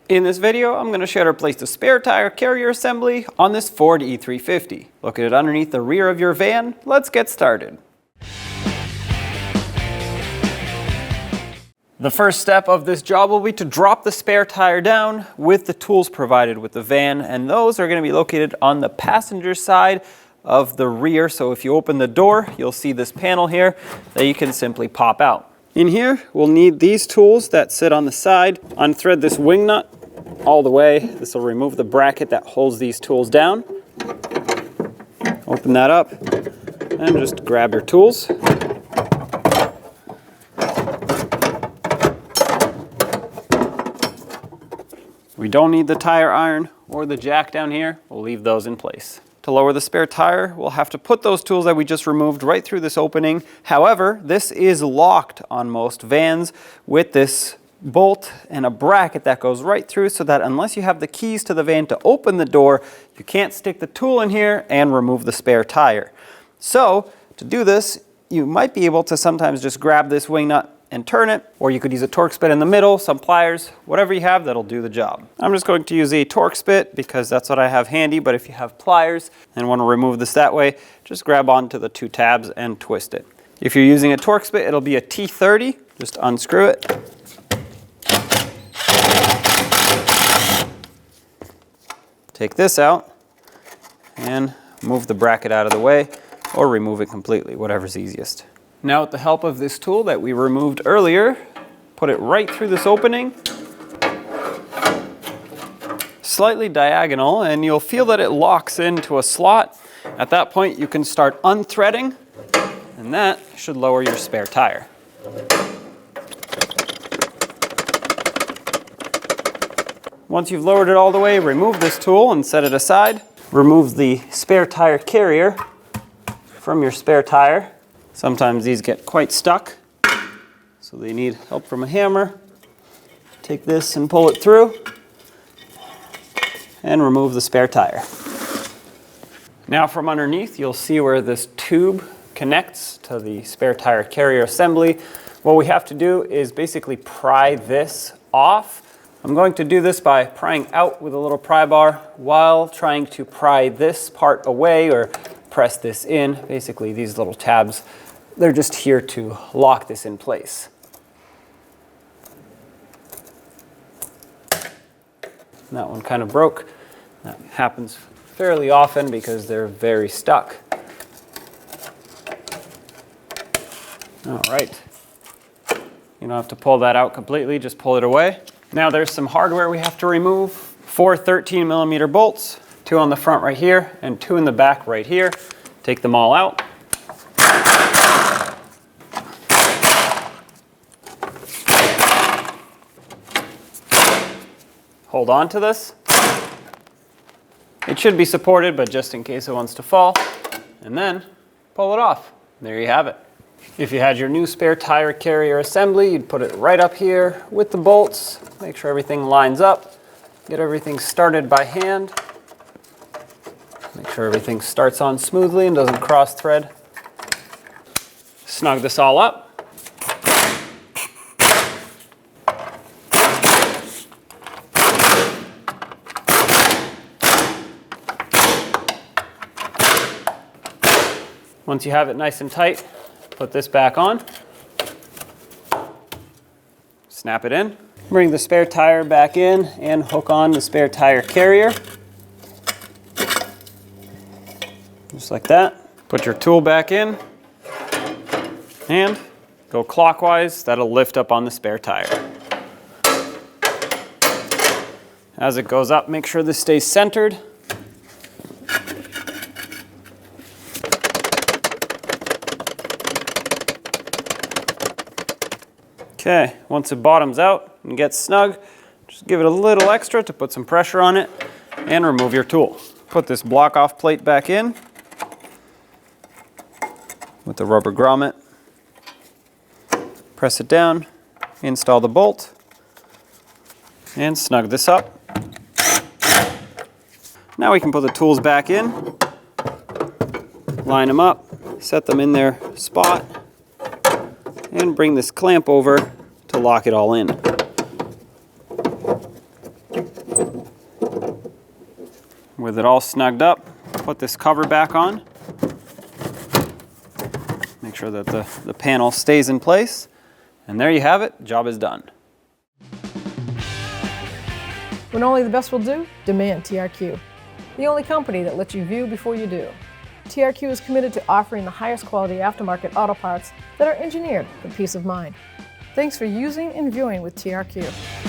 In this video, I'm going to show you how to place the spare tire carrier assembly on this Ford E-350. Located underneath the rear of your van, let's get started. The first step of this job will be to drop the spare tire down with the tools provided with the van, and those are going to be located on the passenger side of the rear. So if you open the door, you'll see this panel here that you can simply pop out. In here, we'll need these tools that sit on the side. Unthread this wing nut all the way. This will remove the bracket that holds these tools down. Open that up and just grab your tools. We don't need the tire iron or the jack down here. We'll leave those in place. To lower the spare tire, we'll have to put those tools that we just removed right through this opening. However, this is locked on most vans with this bolt and a bracket that goes right through, so that unless you have the keys to the van to open the door, you can't stick the tool in here and remove the spare tire. So to do this, you might be able to sometimes just grab this wing nut and turn it, or you could use a Torx bit in the middle, some pliers, whatever you have that'll do the job. I'm just going to use a Torx bit because that's what I have handy, but if you have pliers and want to remove this that way, just grab onto the two tabs and twist it. If you're using a Torx bit, it'll be a T30. Just unscrew it. Take this out and move the bracket out of the way, or remove it completely, whatever's easiest. Now with the help of this tool that we removed earlier, put it right through this opening, slightly diagonal, and you'll feel that it locks into a slot. At that point you can start unthreading, and that should lower your spare tire. Once you've lowered it all the way, remove this tool and set it aside. Remove the spare tire carrier from your spare tire. Sometimes these get quite stuck, so they need help from a hammer. Take this and pull it through, and remove the spare tire. Now from underneath, you'll see where this tube connects to the spare tire carrier assembly. What we have to do is basically pry this off. I'm going to do this by prying out with a little pry bar while trying to pry this part away, or press this in. Basically these little tabs, they're just here to lock this in place. That one kind of broke. That happens fairly often because they're very stuck. All right. You don't have to pull that out completely, just pull it away. Now there's some hardware we have to remove. 4 13mm bolts, 2 on the front right here and 2 in the back right here. Take them all out. Hold on to this. It should be supported, but just in case it wants to fall, and then pull it off. There you have it. If you had your new spare tire carrier assembly, you'd put it right up here with the bolts, make sure everything lines up, get everything started by hand, make sure everything starts on smoothly and doesn't cross thread. Snug this all up. Once you have it nice and tight, put this back on, snap it in, bring the spare tire back in and hook on the spare tire carrier. Just like that. Put your tool back in and go clockwise. That'll lift up on the spare tire. As it goes up, make sure this stays centered. Okay, once it bottoms out and gets snug, just give it a little extra to put some pressure on it and remove your tool. Put this block off plate back in with the rubber grommet. Press it down, install the bolt, and snug this up. Now we can put the tools back in, line them up, set them in their spot, and bring this clamp over to lock it all in. With it all snugged up, put this cover back on. Make sure that the panel stays in place. And there you have it, job is done. When only the best will do, demand TRQ. The only company that lets you view before you do. TRQ is committed to offering the highest quality aftermarket auto parts that are engineered for peace of mind. Thanks for using and viewing with TRQ.